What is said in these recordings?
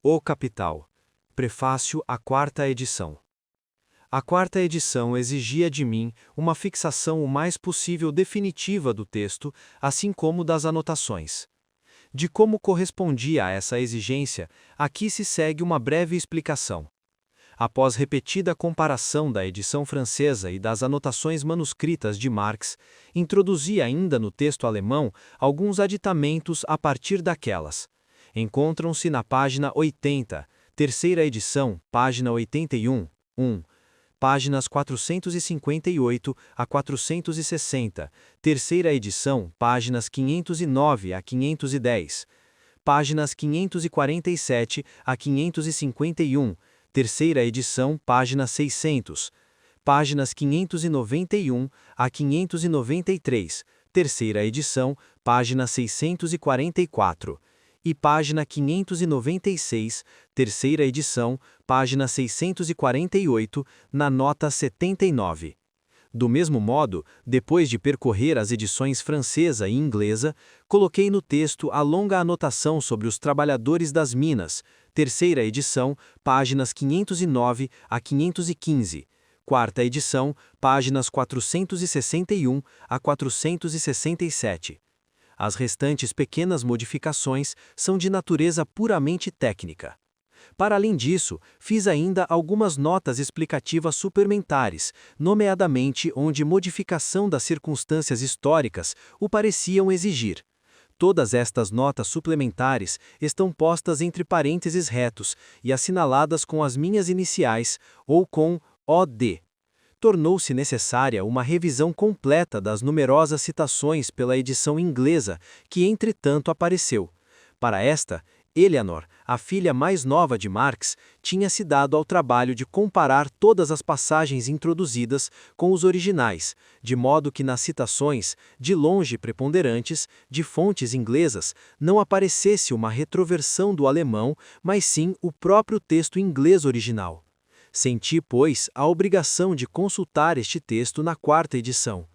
O Capital. Prefácio à quarta edição. A quarta edição exigia de mim uma fixação o mais possível definitiva do texto, assim como das anotações. De como correspondia a essa exigência, aqui se segue uma breve explicação. Após repetida comparação da edição francesa e das anotações manuscritas de Marx, introduzi ainda no texto alemão alguns aditamentos a partir daquelas. Encontram-se na página 80, terceira edição, página 81, 1, páginas 458 a 460, terceira edição, páginas 509 a 510, páginas 547 a 551, terceira edição, página 600, páginas 591 a 593, terceira edição, página 644, e página 596, terceira edição, página 648, na nota 79. Do mesmo modo, depois de percorrer as edições francesa e inglesa, coloquei no texto a longa anotação sobre os trabalhadores das minas, terceira edição, páginas 509 a 515, quarta edição, páginas 461 a 467. As restantes pequenas modificações são de natureza puramente técnica. Para além disso, fiz ainda algumas notas explicativas suplementares, nomeadamente onde modificação das circunstâncias históricas o pareciam exigir. Todas estas notas suplementares estão postas entre parênteses retos e assinaladas com as minhas iniciais ou com OD. Tornou-se necessária uma revisão completa das numerosas citações pela edição inglesa, que entretanto apareceu. Para esta, Eleanor, a filha mais nova de Marx, tinha se dado ao trabalho de comparar todas as passagens introduzidas com os originais, de modo que nas citações, de longe preponderantes, de fontes inglesas, não aparecesse uma retroversão do alemão, mas sim o próprio texto inglês original. Senti, pois, a obrigação de consultar este texto na quarta edição.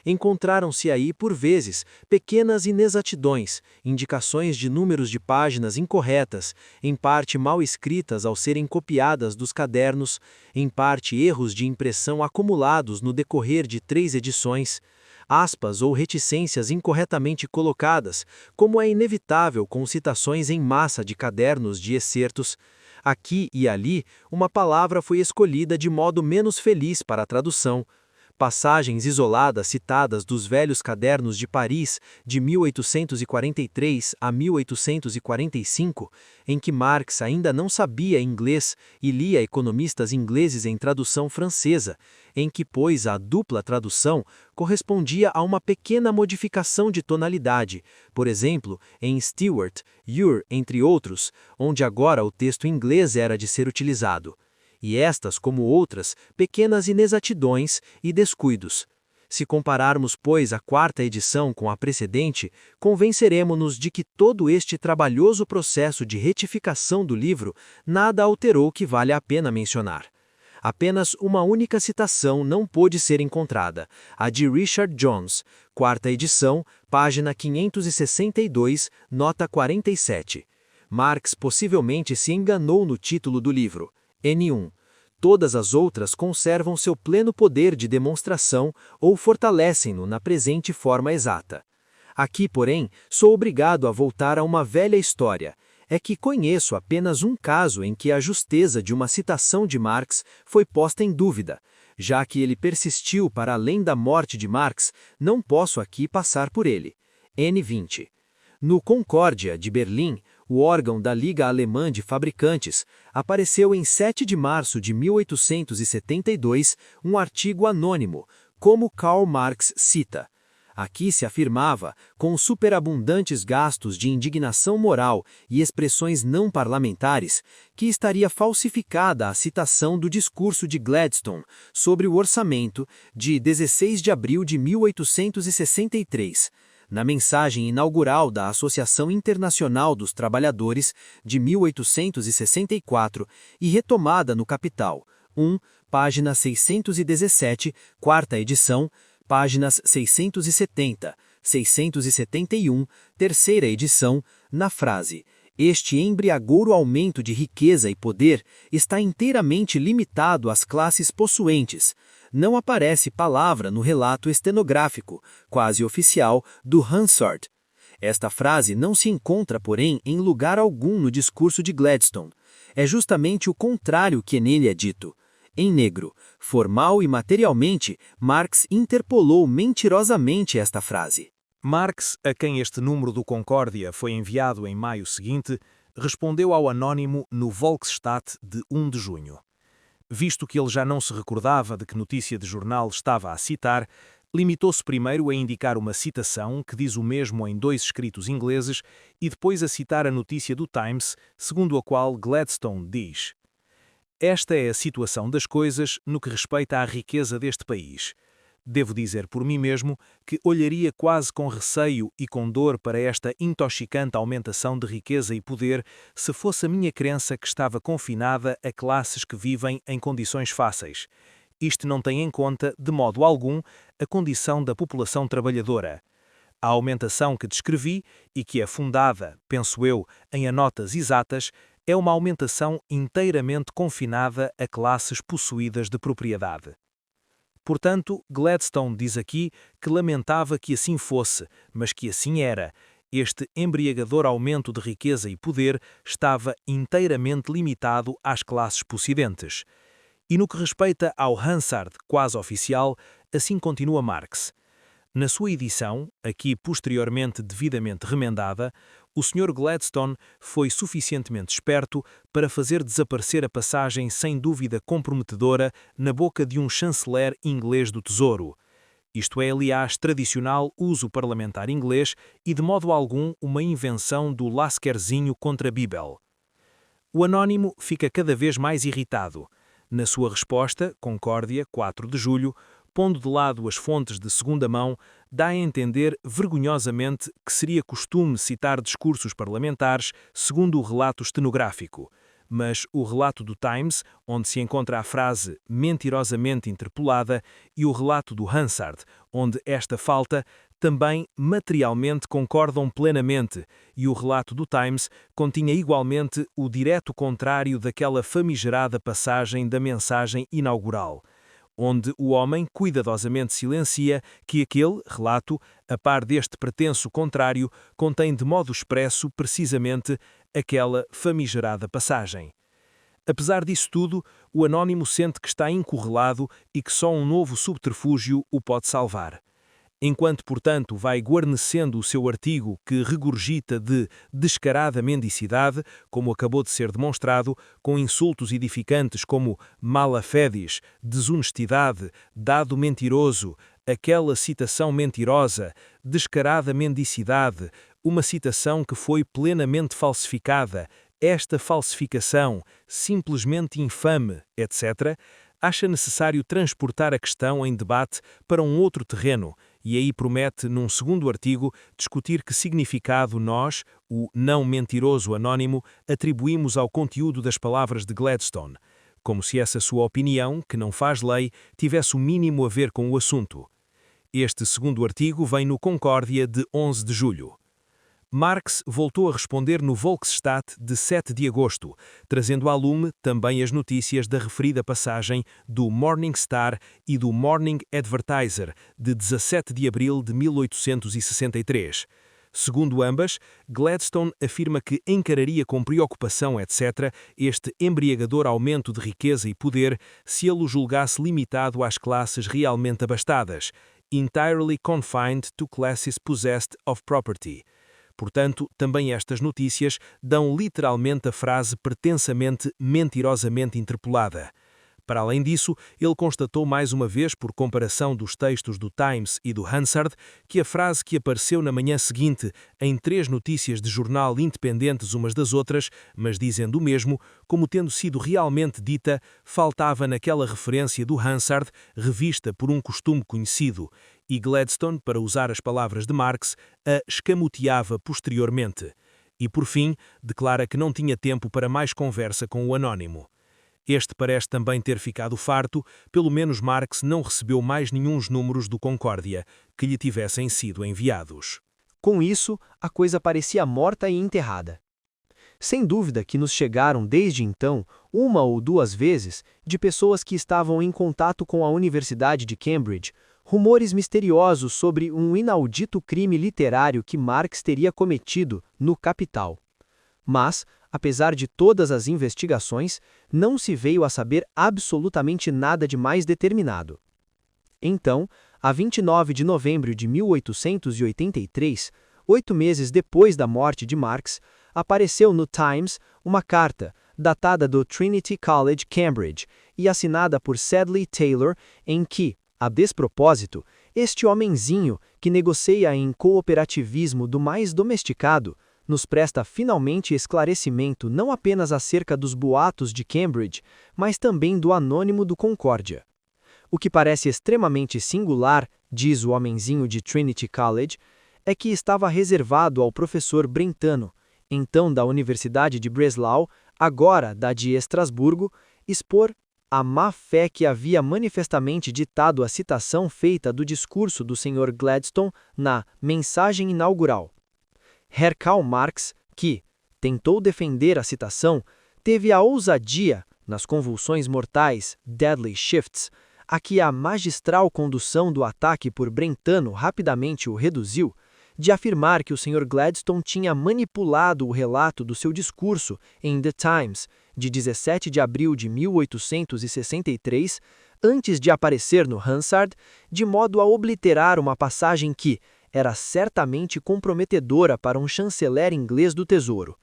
Encontraram-se aí, por vezes, pequenas inexatidões, indicações de números de páginas incorretas, em parte mal escritas ao serem copiadas dos cadernos, em parte erros de impressão acumulados no decorrer de 3 edições, aspas ou reticências incorretamente colocadas, como é inevitável com citações em massa de cadernos de excertos. Aqui e ali, uma palavra foi escolhida de modo menos feliz para a tradução. Passagens isoladas citadas dos velhos cadernos de Paris de 1843 a 1845, em que Marx ainda não sabia inglês e lia economistas ingleses em tradução francesa, em que, pois, a dupla tradução correspondia a uma pequena modificação de tonalidade, por exemplo, em Stewart, your, entre outros, onde agora o texto inglês era de ser utilizado. E estas, como outras, pequenas inexatidões e descuidos. Se compararmos, pois, a quarta edição com a precedente, convenceremos-nos de que todo este trabalhoso processo de retificação do livro nada alterou que vale a pena mencionar. Apenas uma única citação não pôde ser encontrada, a de Richard Jones, quarta edição, página 562, nota 47. Marx possivelmente se enganou no título do livro. N1. Todas as outras conservam seu pleno poder de demonstração ou fortalecem-no na presente forma exata. Aqui, porém, sou obrigado a voltar a uma velha história. É que conheço apenas um caso em que a justeza de uma citação de Marx foi posta em dúvida. Já que ele persistiu para além da morte de Marx, não posso aqui passar por ele. N20. No Concórdia, de Berlim, o órgão da Liga Alemã de Fabricantes, apareceu em 7 de março de 1872 um artigo anônimo, como Karl Marx cita. Aqui se afirmava, com superabundantes gastos de indignação moral e expressões não parlamentares, que estaria falsificada a citação do discurso de Gladstone sobre o orçamento de 16 de abril de 1863, na mensagem inaugural da Associação Internacional dos Trabalhadores de 1864 e retomada no Capital, 1, página 617, quarta edição, páginas 670, 671, terceira edição, na frase Este embriagouro aumento de riqueza e poder está inteiramente limitado às classes possuentes. Não aparece palavra no relato estenográfico, quase oficial, do Hansard. Esta frase não se encontra, porém, em lugar algum no discurso de Gladstone. É justamente o contrário que nele é dito. Em negro, formal e materialmente, Marx interpolou mentirosamente esta frase. Marx, a quem este número do Concórdia foi enviado em maio seguinte, respondeu ao anónimo no Volksstadt de 1 de junho. Visto que ele já não se recordava de que notícia de jornal estava a citar, limitou-se primeiro a indicar uma citação que diz o mesmo em 2 escritos ingleses e depois a citar a notícia do Times, segundo a qual Gladstone diz: "Esta é a situação das coisas no que respeita à riqueza deste país. Devo dizer por mim mesmo que olharia quase com receio e com dor para esta intoxicante aumentação de riqueza e poder se fosse a minha crença que estava confinada a classes que vivem em condições fáceis. Isto não tem em conta, de modo algum, a condição da população trabalhadora. A aumentação que descrevi, e que é fundada, penso eu, em anotas exatas, é uma aumentação inteiramente confinada a classes possuídas de propriedade." Portanto, Gladstone diz aqui que lamentava que assim fosse, mas que assim era. Este embriagador aumento de riqueza e poder estava inteiramente limitado às classes possidentes. E no que respeita ao Hansard quase oficial, assim continua Marx. Na sua edição, aqui posteriormente devidamente remendada, o Sr. Gladstone foi suficientemente esperto para fazer desaparecer a passagem sem dúvida comprometedora na boca de um chanceler inglês do Tesouro. Isto é, aliás, tradicional uso parlamentar inglês e de modo algum uma invenção do lasquerzinho contra Bibel. O anónimo fica cada vez mais irritado. Na sua resposta, Concórdia, 4 de julho, pondo de lado as fontes de segunda mão, dá a entender vergonhosamente que seria costume citar discursos parlamentares segundo o relato estenográfico, mas o relato do Times, onde se encontra a frase mentirosamente interpolada, e o relato do Hansard, onde esta falta, também materialmente concordam plenamente, e o relato do Times continha igualmente o direto contrário daquela famigerada passagem da mensagem inaugural, onde o homem cuidadosamente silencia que aquele relato, a par deste pretenso contrário, contém de modo expresso, precisamente, aquela famigerada passagem. Apesar disso tudo, o anónimo sente que está encurralado e que só um novo subterfúgio o pode salvar. Enquanto, portanto, vai guarnecendo o seu artigo que regurgita de descarada mendicidade, como acabou de ser demonstrado, com insultos edificantes como mala fedis, desonestidade, dado mentiroso, aquela citação mentirosa, descarada mendicidade, uma citação que foi plenamente falsificada, esta falsificação, simplesmente infame, etc., acha necessário transportar a questão em debate para um outro terreno, e aí promete, num segundo artigo, discutir que significado nós, o não mentiroso anónimo, atribuímos ao conteúdo das palavras de Gladstone, como se essa sua opinião, que não faz lei, tivesse o mínimo a ver com o assunto. Este segundo artigo vem no Concórdia de 11 de julho. Marx voltou a responder no Volksstadt de 7 de agosto, trazendo à lume também as notícias da referida passagem do Morning Star e do Morning Advertiser, de 17 de abril de 1863. Segundo ambas, Gladstone afirma que encararia com preocupação, etc., este embriagador aumento de riqueza e poder se ele o julgasse limitado às classes realmente abastadas, entirely confined to classes possessed of property. Portanto, também estas notícias dão literalmente a frase pretensamente mentirosamente interpolada. Para além disso, ele constatou mais uma vez, por comparação dos textos do Times e do Hansard, que a frase que apareceu na manhã seguinte em 3 notícias de jornal independentes umas das outras, mas dizendo o mesmo, como tendo sido realmente dita, faltava naquela referência do Hansard, revista por um costume conhecido, e Gladstone, para usar as palavras de Marx, a escamoteava posteriormente. E, por fim, declara que não tinha tempo para mais conversa com o anónimo. Este parece também ter ficado farto, pelo menos Marx não recebeu mais nenhuns números do Concórdia que lhe tivessem sido enviados. Com isso, a coisa parecia morta e enterrada. Sem dúvida que nos chegaram desde então, uma ou duas vezes, de pessoas que estavam em contato com a Universidade de Cambridge, rumores misteriosos sobre um inaudito crime literário que Marx teria cometido no Capital. Mas, apesar de todas as investigações, não se veio a saber absolutamente nada de mais determinado. Então, a 29 de novembro de 1883, 8 meses depois da morte de Marx, apareceu no Times uma carta, datada do Trinity College, Cambridge, e assinada por Sedley Taylor, em que, a despropósito, este homenzinho, que negocia em cooperativismo do mais domesticado, nos presta finalmente esclarecimento não apenas acerca dos boatos de Cambridge, mas também do anônimo do Concórdia. O que parece extremamente singular, diz o homenzinho de Trinity College, é que estava reservado ao professor Brentano, então da Universidade de Breslau, agora da de Estrasburgo, expor a má-fé que havia manifestamente ditado a citação feita do discurso do Sr. Gladstone na mensagem inaugural. Herr Karl Marx, que tentou defender a citação, teve a ousadia, nas convulsões mortais, deadly shifts, a que a magistral condução do ataque por Brentano rapidamente o reduziu, de afirmar que o Sr. Gladstone tinha manipulado o relato do seu discurso em The Times, de 17 de abril de 1863, antes de aparecer no Hansard, de modo a obliterar uma passagem que era certamente comprometedora para um chanceler inglês do Tesouro.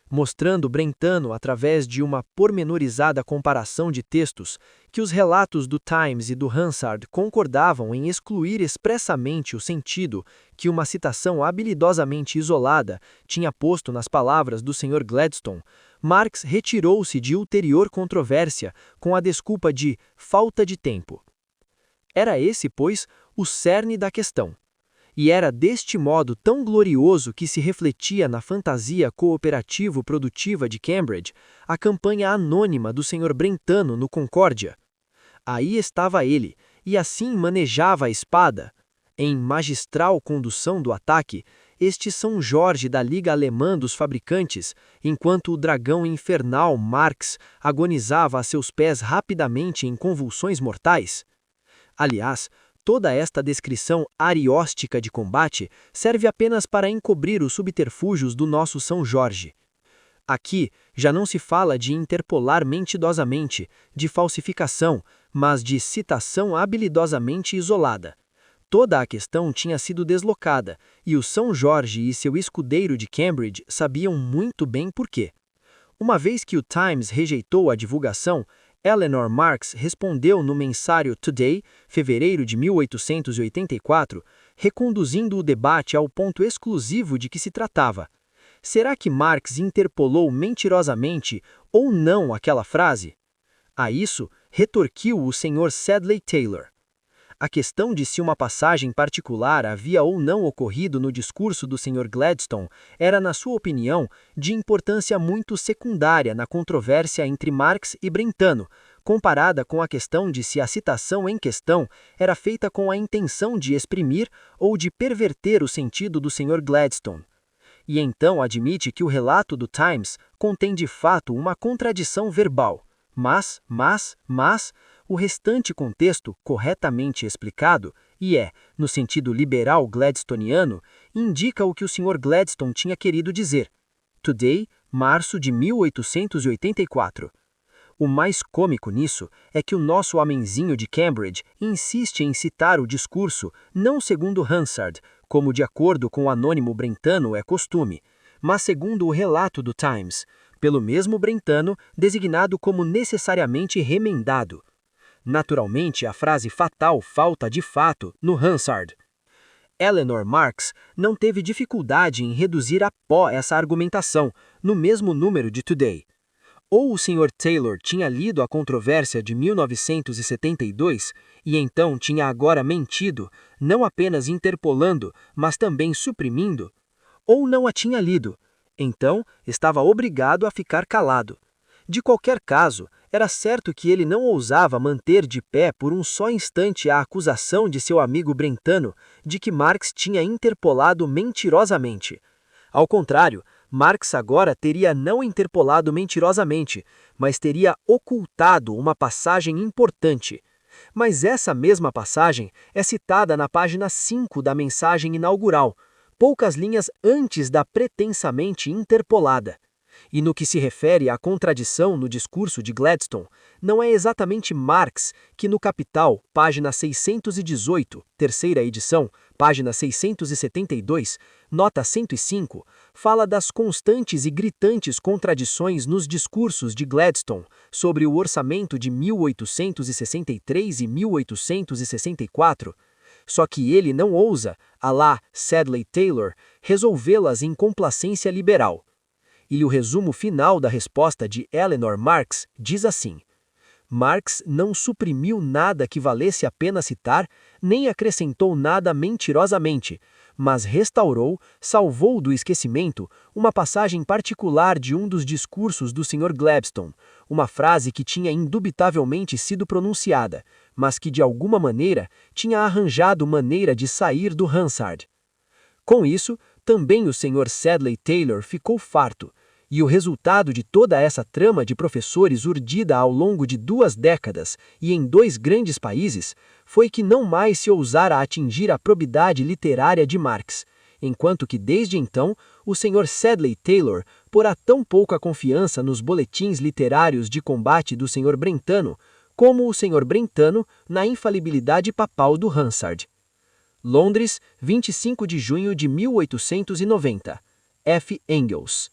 Mostrando Brentano, através de uma pormenorizada comparação de textos, que os relatos do Times e do Hansard concordavam em excluir expressamente o sentido que uma citação habilidosamente isolada tinha posto nas palavras do Sr. Gladstone, Marx retirou-se de ulterior controvérsia com a desculpa de falta de tempo. Era esse, pois, o cerne da questão. E era deste modo tão glorioso que se refletia na fantasia cooperativo-produtiva de Cambridge a campanha anônima do Sr. Brentano no Concórdia. Aí estava ele, e assim manejava a espada. Em magistral condução do ataque, este São Jorge da Liga Alemã dos Fabricantes, enquanto o dragão infernal Marx agonizava a seus pés rapidamente em convulsões mortais. Aliás, toda esta descrição arióstica de combate serve apenas para encobrir os subterfúgios do nosso São Jorge. Aqui já não se fala de interpolar mentidosamente, de falsificação, mas de citação habilidosamente isolada. Toda a questão tinha sido deslocada, e o São Jorge e seu escudeiro de Cambridge sabiam muito bem por quê. Uma vez que o Times rejeitou a divulgação, Eleanor Marx respondeu no mensário Today, fevereiro de 1884, reconduzindo o debate ao ponto exclusivo de que se tratava. Será que Marx interpolou mentirosamente ou não aquela frase? A isso, retorquiu o Sr. Sedley Taylor. A questão de se uma passagem particular havia ou não ocorrido no discurso do Sr. Gladstone era, na sua opinião, de importância muito secundária na controvérsia entre Marx e Brentano, comparada com a questão de se a citação em questão era feita com a intenção de exprimir ou de perverter o sentido do Sr. Gladstone. E então admite que o relato do Times contém de fato uma contradição verbal, mas, o restante contexto, corretamente explicado, e no sentido liberal gladstoniano, indica o que o Sr. Gladstone tinha querido dizer. Today, março de 1884. O mais cômico nisso é que o nosso homenzinho de Cambridge insiste em citar o discurso não segundo Hansard, como de acordo com o anônimo Brentano é costume, mas segundo o relato do Times, pelo mesmo Brentano designado como necessariamente remendado. Naturalmente, a frase fatal falta de fato no Hansard. Eleanor Marx não teve dificuldade em reduzir a pó essa argumentação, no mesmo número de Today. Ou o Sr. Taylor tinha lido a controvérsia de 1972 e então tinha agora mentido, não apenas interpolando, mas também suprimindo, ou não a tinha lido, então estava obrigado a ficar calado. De qualquer caso, era certo que ele não ousava manter de pé por um só instante a acusação de seu amigo Brentano de que Marx tinha interpolado mentirosamente. Ao contrário, Marx agora teria não interpolado mentirosamente, mas teria ocultado uma passagem importante. Mas essa mesma passagem é citada na página 5 da mensagem inaugural, poucas linhas antes da pretensamente interpolada. E no que se refere à contradição no discurso de Gladstone, não é exatamente Marx que no Capital, página 618, terceira edição, página 672, nota 105, fala das constantes e gritantes contradições nos discursos de Gladstone sobre o orçamento de 1863 e 1864, só que ele não ousa, à la Sedley Taylor, resolvê-las em complacência liberal. E o resumo final da resposta de Eleanor Marx diz assim: Marx não suprimiu nada que valesse a pena citar, nem acrescentou nada mentirosamente, mas restaurou, salvou do esquecimento, uma passagem particular de um dos discursos do Sr. Gladstone, uma frase que tinha indubitavelmente sido pronunciada, mas que de alguma maneira tinha arranjado maneira de sair do Hansard. Com isso, também o Sr. Sedley Taylor ficou farto, e o resultado de toda essa trama de professores urdida ao longo de 2 décadas e em 2 grandes países foi que não mais se ousara atingir a probidade literária de Marx, enquanto que desde então o Sr. Sedley Taylor porá tão pouca confiança nos boletins literários de combate do Sr. Brentano, como o Sr. Brentano na infalibilidade papal do Hansard. Londres, 25 de junho de 1890. F. Engels.